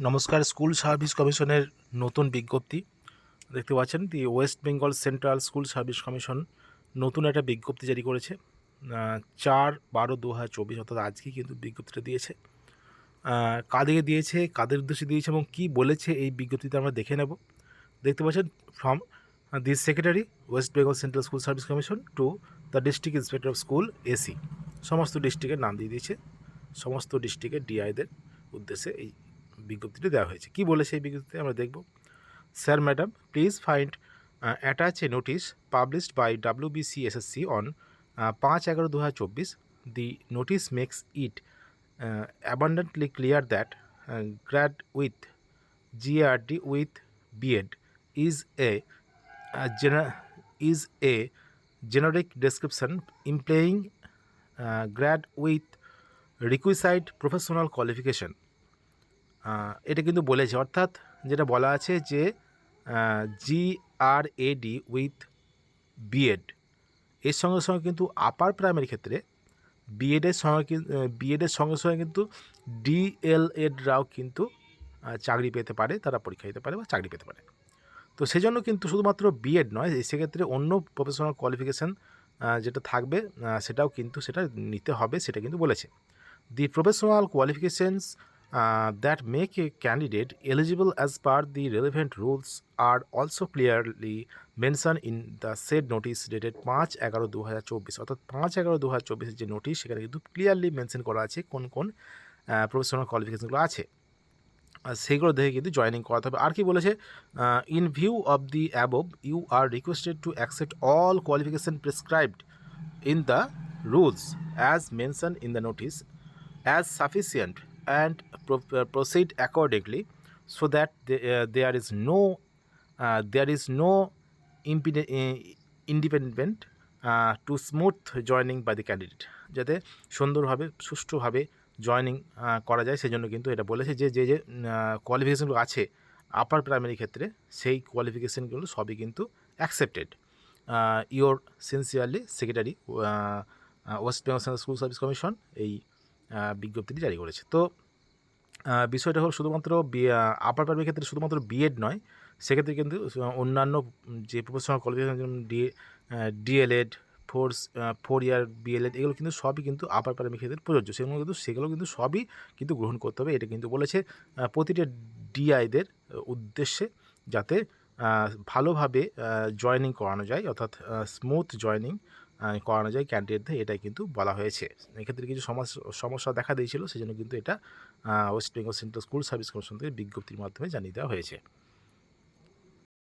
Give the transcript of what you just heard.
নমস্কার। School service কমিশনের নতুন বিজ্ঞপ্তি দেখতে পাচ্ছেন। The West Bengal Central School Service Commission নতুন একটা বিজ্ঞপ্তি জারি করেছে 4/12/2024, অর্থাৎ আজকেই কিন্তু বিজ্ঞপ্তিটা দিয়েছে। কাদেরকে দিয়েছে, কাদের উদ্দেশ্যে দিয়েছে এবং কী বলেছে এই বিজ্ঞপ্তিতে আমরা দেখে নেব। দেখতে পাচ্ছেন, from the secretary West Bengal Central School Service commission to the district inspector of school AC. সমস্ত ডিস্ট্রিক্টের নাম দিয়ে দিয়েছে, সমস্ত ডিস্ট্রিক্টের ডিআইদের উদ্দেশ্যে এই বিজ্ঞপ্তিটি দেওয়া হয়েছে। কী বলেছে এই বিজ্ঞপ্তিতে আমরা দেখব। Sir madam, please find attach a notice published by WBCSSC on 5/11/2024. The notice makes it abundantly clear that grad with GRD with BEd is a generic description implying grad with requisite professional qualification. এটা কিন্তু বলেছে, অর্থাৎ যেটা বলা আছে যে GRAD with B Ed এর সঙ্গে সঙ্গে কিন্তু আপার প্রাইমারি ক্ষেত্রে বিএডের সঙ্গে সঙ্গে কিন্তু DLEDরাও কিন্তু চাকরি পেতে পারে, তারা পরীক্ষা দিতে পারে বা চাকরি পেতে পারে। তো সেজন্য কিন্তু শুধুমাত্র বিএড নয়, সেক্ষেত্রে অন্য প্রফেশনাল কোয়ালিফিকেশান যেটা থাকবে সেটাও কিন্তু সেটা নিতে হবে, সেটা কিন্তু বলেছে। The professional qualifications that make a candidate eligible as per the relevant rules are also clearly mentioned in the said notice dated 5/11/2024, অর্থাৎ 5/11/2024 যে নোটিশ, সেখানে কিন্তু ক্লিয়ারলি মেনশন করা আছে কোন কোন প্রফেশনাল কোয়ালিফিকেশনগুলো আছে, সেগুলো দেখে কিন্তু জয়েনিং করাতে হবে। আর কি বলেছে, in view of the above you are requested to accept all qualification prescribed in the rules as mentioned in the notice as sufficient and proceed accordingly, so that there is no impediment to smooth joining by the candidate, যাতে সুন্দরভাবে সুষ্ঠুভাবে joining করা যায়। সেজন্য কিন্তু এটা বলেছে যে যে যে কোয়ালিফিকেশনগুলো আছে আপার প্রাইমারি ক্ষেত্রে, সেই কোয়ালিফিকেশনগুলো সবই কিন্তু accepted. Your sincerely secretary West Bengal Central School Service commission এই বিজ্ঞপ্তিটি জারি করেছে। তো বিষয়টা হলো শুধুমাত্র আপার প্রাইমারি ক্ষেত্রে শুধুমাত্র বিএড নয়, সেক্ষেত্রে কিন্তু অন্যান্য যে প্রফেশনাল কোয়ালিফিকেশন, যেমন ডিএলএড, 4 ইয়ার বিএলএড, এগুলো কিন্তু সবই কিন্তু আপার প্রাইমারি ক্ষেত্রে প্রযোজ্য। সেগুলো কিন্তু সবই কিন্তু গ্রহণ করতে হবে। এটা কিন্তু বলেছে প্রতিটা ডিআইদের উদ্দেশ্যে, যাতে ভালোভাবে জয়েনিং করানো যায়, অর্থাৎ স্মুথ জয়েনিং করানো যায় ক্যান্ডিডেটদের, এটাই কিন্তু বলা হয়েছে। এক্ষেত্রে কিছু সমস্যা দেখা দিয়েছিল, সেজন্য কিন্তু এটা West Bengal Central School Service commission থেকে বিজ্ঞপ্তির মাধ্যমে জানিয়ে দেওয়া হয়েছে।